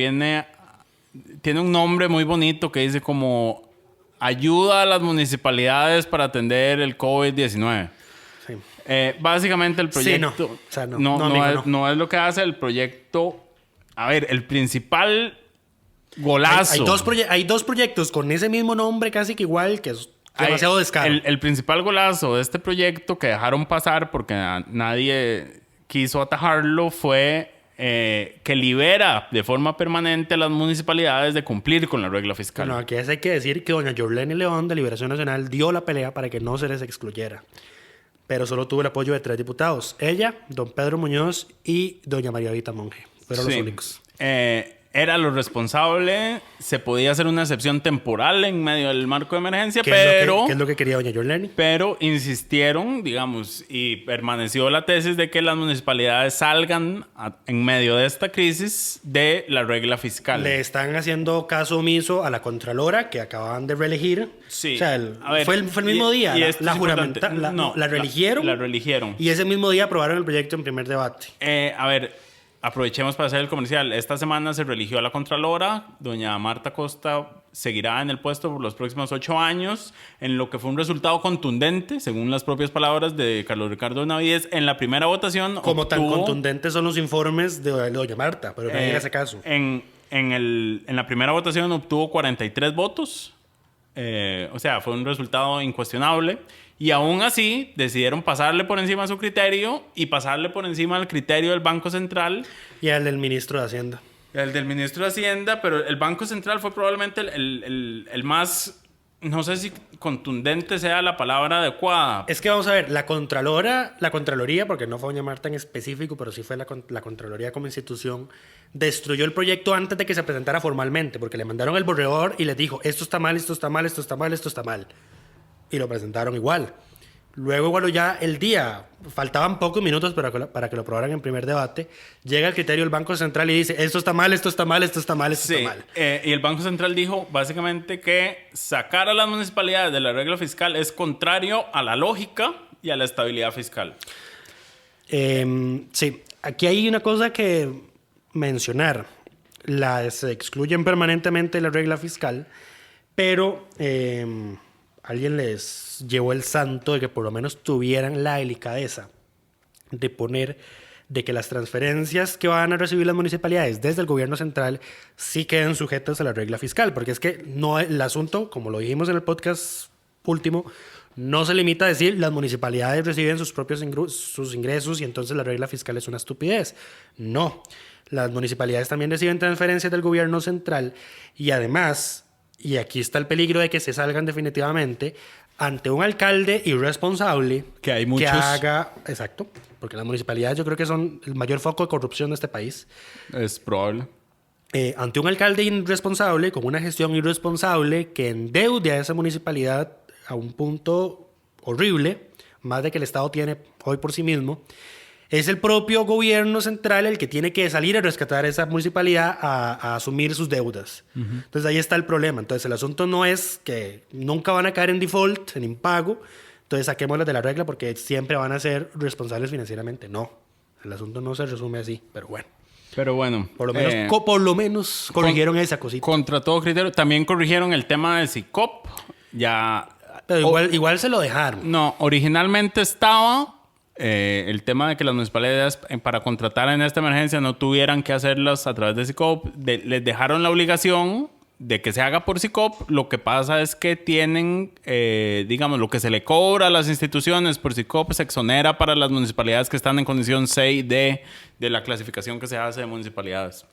S7: tiene un nombre muy bonito que dice como ayuda a las municipalidades para atender el COVID-19.
S6: Sí.
S7: Básicamente el proyecto...
S6: Sí, no. O sea,
S7: no es lo que hace el proyecto... A ver, el principal golazo...
S6: Hay dos proyectos con ese mismo nombre casi que igual, que es demasiado descaro.
S7: El principal golazo de este proyecto que dejaron pasar porque nadie quiso atajarlo fue que libera de forma permanente a las municipalidades de cumplir con la regla fiscal.
S6: Bueno, aquí hay que decir que doña Yorleni León de Liberación Nacional dio la pelea para que no se les excluyera. Pero solo tuvo el apoyo de 3 diputados. Ella, don Pedro Muñoz y doña María Vita Monge. Fueron los únicos.
S7: Era lo responsable, se podía hacer una excepción temporal en medio del marco de emergencia, pero...
S6: ¿Qué es lo que quería doña Yorleni?
S7: Pero insistieron, digamos, y permaneció la tesis de que las municipalidades salgan en medio de esta crisis de la regla fiscal.
S6: Le están haciendo caso omiso a la Contralora que acababan de reelegir.
S7: Sí.
S6: O sea, fue el mismo día. La reeligieron.
S7: La reeligieron.
S6: Y ese mismo día aprobaron el proyecto en primer debate.
S7: Aprovechemos para hacer el comercial. Esta semana se religió a la Contralora. Doña Marta Costa seguirá en el puesto por los próximos 8 años, en lo que fue un resultado contundente, según las propias palabras de Carlos Ricardo Benavides. En la primera votación
S6: tan contundentes son los informes de doña Marta, pero nadie le hace caso.
S7: En en la primera votación obtuvo 43 votos. O sea, fue un resultado incuestionable. Y aún así decidieron pasarle por encima a su criterio y pasarle por encima al criterio del Banco Central.
S6: Y al del ministro de Hacienda.
S7: El del ministro de Hacienda, pero el Banco Central fue probablemente el más, no sé si contundente sea la palabra adecuada.
S6: Es que vamos a ver, la Contraloría, porque no fue doña Marta en específico, pero sí fue la Contraloría como institución, destruyó el proyecto antes de que se presentara formalmente, porque le mandaron el borrador y les dijo, esto está mal, esto está mal, esto está mal, esto está mal. Y lo presentaron igual. Luego, bueno, ya el día, faltaban pocos minutos para que lo aprobaran en primer debate, llega el criterio del Banco Central y dice, esto está mal, esto está mal, esto está mal, esto
S7: Sí,
S6: está mal.
S7: Y el Banco Central dijo básicamente que sacar a las municipalidades de la regla fiscal es contrario a la lógica y a la estabilidad fiscal.
S6: Sí, aquí hay una cosa que mencionar. Se excluyen permanentemente de la regla fiscal, pero alguien les llevó el santo de que por lo menos tuvieran la delicadeza de poner de que las transferencias que van a recibir las municipalidades desde el gobierno central sí queden sujetas a la regla fiscal, porque es que no, el asunto, como lo dijimos en el podcast último, no se limita a decir las municipalidades reciben sus propios sus ingresos y entonces la regla fiscal es una estupidez. No, las municipalidades también reciben transferencias del gobierno central y además, y aquí está el peligro de que se salgan definitivamente, ante un alcalde irresponsable
S7: Que hay muchos.
S6: que haga, exacto, porque las municipalidades yo creo que son el mayor foco de corrupción de este país.
S7: Es probable.
S6: Ante un alcalde irresponsable, con una gestión irresponsable que endeude a esa municipalidad a un punto horrible, más de que el Estado tiene hoy por sí mismo, es el propio gobierno central el que tiene que salir a rescatar a esa municipalidad a asumir sus deudas. Entonces ahí está el problema. Entonces el asunto no es que nunca van a caer en default, en impago, entonces saquémoslas de la regla porque siempre van a ser responsables financieramente. No, el asunto no se resume así, pero bueno.
S7: Pero bueno.
S6: Por lo menos corrigieron esa cosita.
S7: Contra todo criterio. También corrigieron el tema de SICOP. Ya.
S6: Pero igual se lo dejaron.
S7: No, originalmente estaba el tema de que las municipalidades para contratar en esta emergencia no tuvieran que hacerlas a través de SICOP. Les dejaron la obligación de que se haga por SICOP. Lo que pasa es que tienen, digamos, lo que se le cobra a las instituciones por SICOP se exonera para las municipalidades que están en condición C y D de la clasificación que se hace de municipalidades.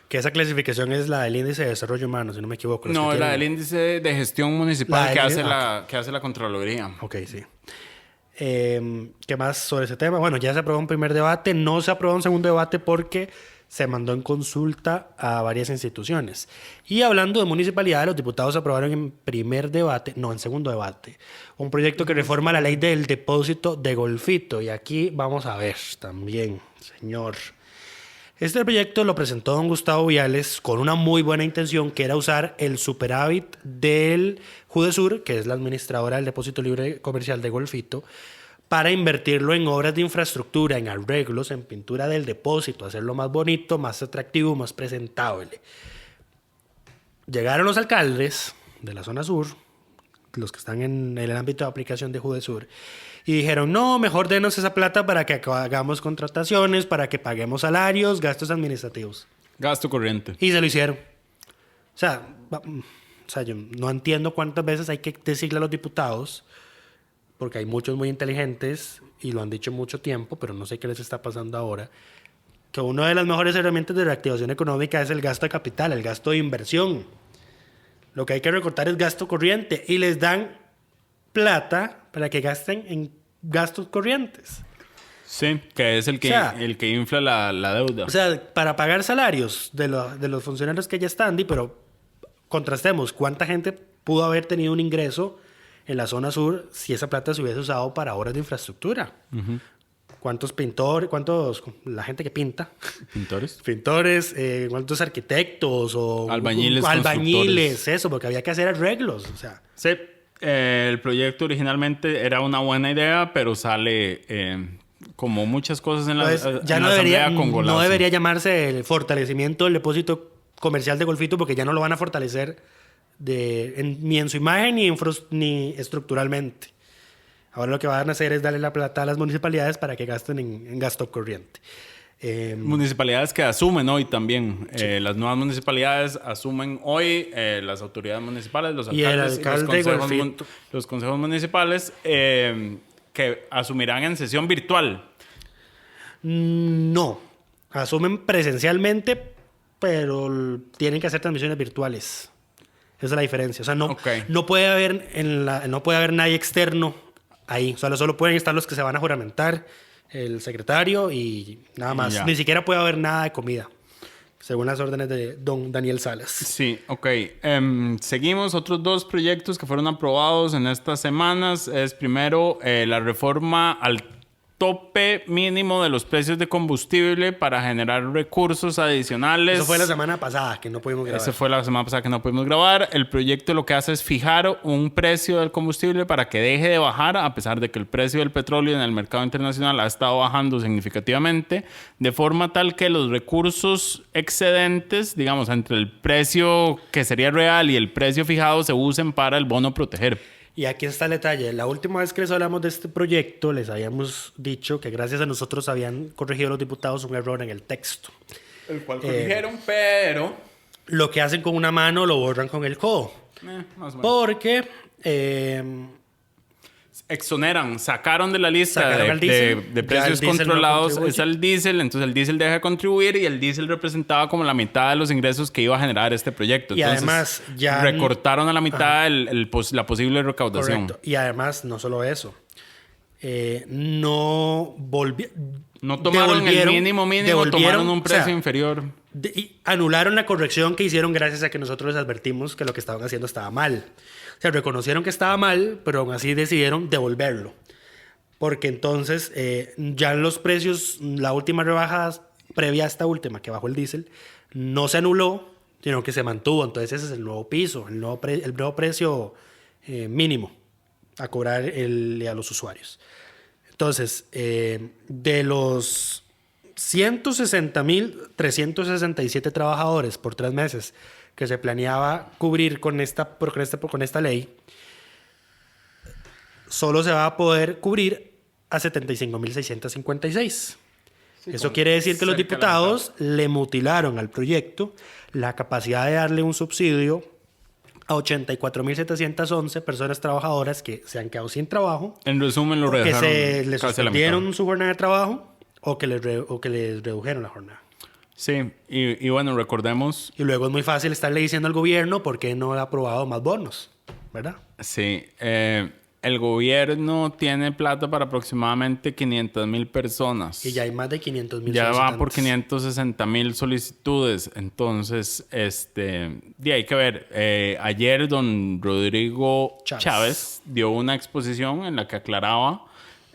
S6: Que esa clasificación es la del índice de desarrollo humano, si no me equivoco.
S7: No, la del índice de gestión municipal que hace la Contraloría.
S6: Ok, sí. ¿Qué más sobre ese tema? Bueno, ya se aprobó un primer debate, no se aprobó un segundo debate porque se mandó en consulta a varias instituciones. Y hablando de municipalidades, los diputados aprobaron en segundo debate, un proyecto que reforma la ley del depósito de Golfito. Y aquí vamos a ver también, señor. Este proyecto lo presentó don Gustavo Viales con una muy buena intención, que era usar el superávit del Judesur, que es la administradora del Depósito Libre Comercial de Golfito, para invertirlo en obras de infraestructura, en arreglos, en pintura del depósito, hacerlo más bonito, más atractivo, más presentable. Llegaron los alcaldes de la zona sur, los que están en el ámbito de aplicación de Judesur, y dijeron, no, mejor denos esa plata para que hagamos contrataciones, para que paguemos salarios, gastos administrativos.
S7: Gasto corriente.
S6: Y se lo hicieron. O sea, yo no entiendo cuántas veces hay que decirle a los diputados, porque hay muchos muy inteligentes y lo han dicho mucho tiempo, pero no sé qué les está pasando ahora, que una de las mejores herramientas de reactivación económica es el gasto de capital, el gasto de inversión. Lo que hay que recortar es gasto corriente y les dan plata para que gasten en gastos corrientes.
S7: Sí, que es el que infla la deuda.
S6: O sea, para pagar salarios de los funcionarios que ya están, pero contrastemos cuánta gente pudo haber tenido un ingreso en la zona sur si esa plata se hubiese usado para obras de infraestructura. Uh-huh. ¿Cuántos pintores, la gente que pinta? ¿Pintores? ¿Cuántos arquitectos o albañiles? Eso, porque había que hacer arreglos. O sea.
S7: Sí, el proyecto originalmente era una buena idea, pero sale como muchas cosas en la asamblea con golazo.
S6: No debería llamarse el fortalecimiento del depósito comercial de Golfito, porque ya no lo van a fortalecer ni en su imagen ni estructuralmente. Ahora lo que van a hacer es darle la plata a las municipalidades para que gasten en gasto corriente.
S7: Municipalidades que asumen hoy también. Las nuevas municipalidades asumen hoy las autoridades municipales, los
S6: Y el
S7: alcaldes,
S6: alcalde
S7: los consejos municipales que asumirán en sesión virtual.
S6: No, asumen presencialmente, pero tienen que hacer transmisiones virtuales. Esa es la diferencia. O sea, no puede haber nadie externo ahí. O sea, solo pueden estar los que se van a juramentar, el secretario y nada más.
S7: Ya.
S6: Ni siquiera puede haber nada de comida, según las órdenes de don Daniel Salas.
S7: Sí, ok. Seguimos otros 2 proyectos que fueron aprobados en estas semanas. Es primero la reforma al tope mínimo de los precios de combustible para generar recursos adicionales.
S6: Eso fue la semana pasada que no pudimos grabar.
S7: Ese fue la semana pasada que no pudimos grabar. El proyecto lo que hace es fijar un precio del combustible para que deje de bajar, a pesar de que el precio del petróleo en el mercado internacional ha estado bajando significativamente, de forma tal que los recursos excedentes, digamos, entre el precio que sería real y el precio fijado, se usen para el bono proteger.
S6: Y aquí está el detalle. La última vez que les hablamos de este proyecto, les habíamos dicho que gracias a nosotros habían corregido los diputados un error en el texto.
S7: El cual corrigieron, pero...
S6: Lo que hacen con una mano lo borran con el codo.
S7: Más o menos.
S6: Porque...
S7: Exoneran, sacaron de la lista
S6: Sacaron al diésel.
S7: de
S6: Ya
S7: precios
S6: el diésel no
S7: controlados
S6: contribuye.
S7: es el diésel, entonces el diésel deja de contribuir y el diésel representaba como la mitad de los ingresos que iba a generar este proyecto.
S6: Y
S7: Entonces,
S6: además ya...
S7: recortaron a la mitad la posible recaudación.
S6: Correcto. Y además, no solo eso. No
S7: tomaron el mínimo, tomaron un precio inferior.
S6: Y anularon la corrección que hicieron gracias a que nosotros les advertimos que lo que estaban haciendo estaba mal. O sea, reconocieron que estaba mal, pero aún así decidieron devolverlo. Porque entonces ya los precios, la última rebaja previa a esta última, que bajó el diésel, no se anuló, sino que se mantuvo. Entonces ese es el nuevo piso, el nuevo precio mínimo a cobrar a los usuarios. Entonces, de los 160,367 trabajadores por 3 meses que se planeaba cubrir con esta ley, solo se va a poder cubrir a 75,656. Eso quiere decir que los diputados le mutilaron al proyecto la capacidad de darle un subsidio a 84,711 personas trabajadoras que se han quedado sin trabajo.
S7: En resumen, lo
S6: que
S7: redujeron
S6: se les
S7: casi a la
S6: suspendieron
S7: mitad.
S6: su jornada de trabajo o que les redujeron la jornada.
S7: Sí, y bueno, recordemos...
S6: Y luego es muy fácil estarle diciendo al gobierno por qué no ha aprobado más bonos, ¿verdad?
S7: Sí, el gobierno tiene plata para aproximadamente 500,000 personas.
S6: Y ya hay más de 500,000
S7: Ya va
S6: solicitantes.
S7: por 560,000 solicitudes. Entonces, hay que ver. Ayer don Rodrigo Chávez dio una exposición en la que aclaraba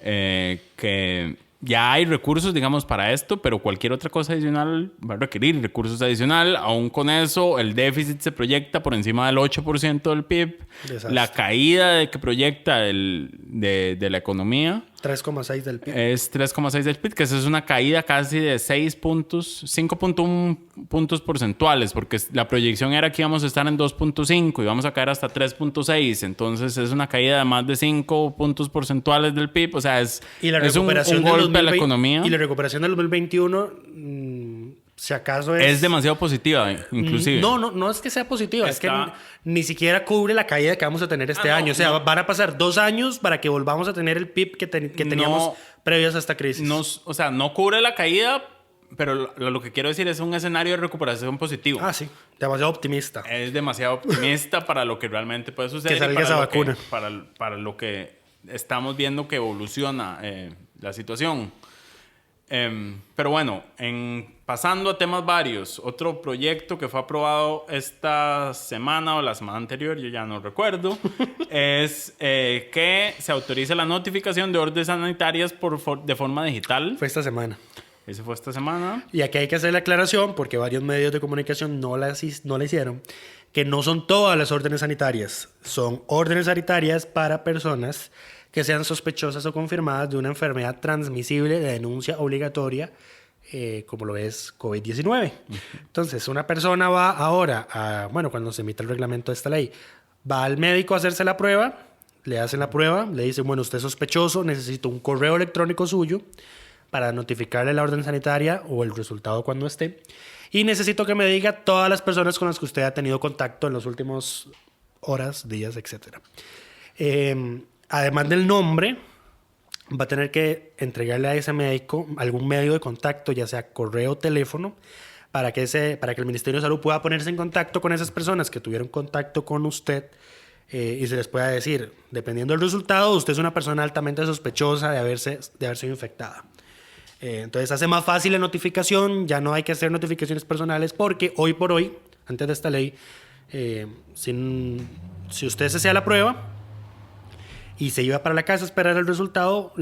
S7: que ya hay recursos, digamos, para esto, pero cualquier otra cosa adicional va a requerir recursos adicional. Aún con eso, el déficit se proyecta por encima del 8% del PIB.
S6: Desastre.
S7: La caída que proyecta de la economía
S6: 3,6 del PIB.
S7: es 3,6 del PIB, que eso es una caída casi de 5.1 puntos porcentuales, porque la proyección era que íbamos a estar en 2.5 y vamos a caer hasta 3.6. Entonces es una caída de más de 5 puntos porcentuales del PIB. O sea, es
S6: Y la
S7: un
S6: recuperación
S7: golpe a la economía.
S6: Y la recuperación del 2021, si acaso es...
S7: Es demasiado positiva, inclusive.
S6: No es que sea positiva, es que ni siquiera cubre la caída que vamos a tener este año. O sea, van a pasar 2 años para que volvamos a tener el PIB que teníamos previos a esta crisis.
S7: O sea, no cubre la caída, pero lo que quiero decir es un escenario de recuperación positivo.
S6: Ah, sí. Demasiado optimista.
S7: Es demasiado optimista para lo que realmente puede suceder.
S6: Que salga esa vacuna.
S7: Para lo que estamos viendo que evoluciona la situación. Pero bueno, pasando a temas varios, otro proyecto que fue aprobado esta semana o la semana anterior, yo ya no recuerdo, es que se autorice la notificación de órdenes sanitarias de forma digital.
S6: Fue esta semana.
S7: Ese fue esta semana.
S6: Y aquí hay que hacer la aclaración, porque varios medios de comunicación no la hicieron, que no son todas las órdenes sanitarias. Son órdenes sanitarias para personas que sean sospechosas o confirmadas de una enfermedad transmisible de denuncia obligatoria, como lo es COVID-19. Entonces, una persona va ahora, cuando se emite el reglamento de esta ley, va al médico a hacerse la prueba, le hacen la prueba, le dicen, bueno, usted es sospechoso, necesito un correo electrónico suyo para notificarle la orden sanitaria o el resultado cuando esté. Y necesito que me diga todas las personas con las que usted ha tenido contacto en los últimos horas, días, etc. Además del nombre, va a tener que entregarle a ese médico algún medio de contacto, ya sea correo o teléfono, para que el Ministerio de Salud pueda ponerse en contacto con esas personas que tuvieron contacto con usted y se les pueda decir, dependiendo del resultado, usted es una persona altamente sospechosa de haber sido infectada. Entonces hace más fácil la notificación, ya no hay que hacer notificaciones personales porque hoy por hoy, antes de esta ley, si usted se hacía la prueba y se iba para la casa a esperar el resultado,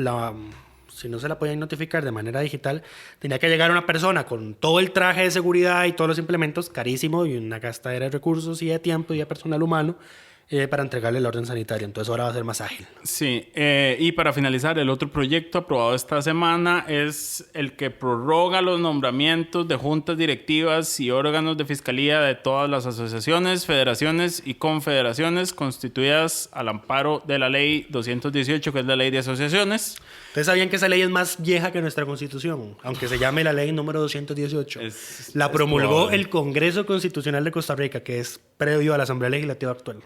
S6: si no se la podían notificar de manera digital, tenía que llegar una persona con todo el traje de seguridad y todos los implementos, carísimo, y una gastadera de recursos y de tiempo y de personal humano, para entregarle la orden sanitaria. Entonces ahora va a ser más ágil.
S7: Sí, y para finalizar, el otro proyecto aprobado esta semana es el que prorroga los nombramientos de juntas directivas y órganos de fiscalía de todas las asociaciones, federaciones y confederaciones constituidas al amparo de la ley 218, que es la ley de asociaciones.
S6: ¿Ustedes sabían que esa ley es más vieja que nuestra Constitución? Aunque se llame la ley número 218. La promulgó el Congreso Constitucional de Costa Rica, que es previo a la Asamblea Legislativa actual.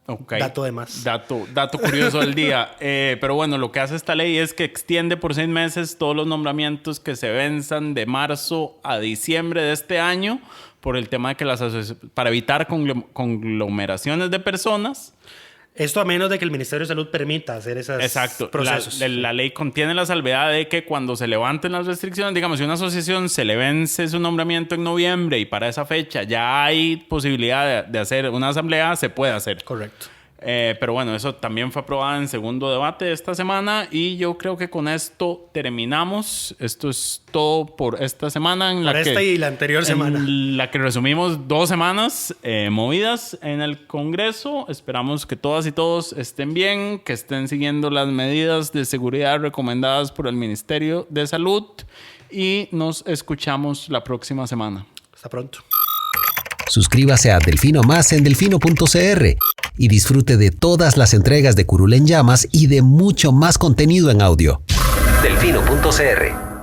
S7: Okay.
S6: Dato de más.
S7: Dato curioso del día. Pero bueno, lo que hace esta ley es que extiende por 6 meses todos los nombramientos que se venzan de marzo a diciembre de este año por el tema de que para evitar conglomeraciones de personas.
S6: Esto a menos de que el Ministerio de Salud permita hacer esos procesos.
S7: La ley contiene la salvedad de que cuando se levanten las restricciones, digamos, si una asociación se le vence su nombramiento en noviembre y para esa fecha ya hay posibilidad de hacer una asamblea, se puede hacer.
S6: Correcto.
S7: Pero bueno, eso también fue aprobado en segundo debate esta semana y yo creo que con esto terminamos. Esto es todo por esta semana.
S6: Y la anterior semana.
S7: En la que resumimos 2 semanas movidas en el Congreso. Esperamos que todas y todos estén bien, que estén siguiendo las medidas de seguridad recomendadas por el Ministerio de Salud y nos escuchamos la próxima semana.
S6: Hasta pronto.
S5: Suscríbase a Delfino Más en delfino.cr y disfrute de todas las entregas de Curul en Llamas y de mucho más contenido en audio. Delfino.cr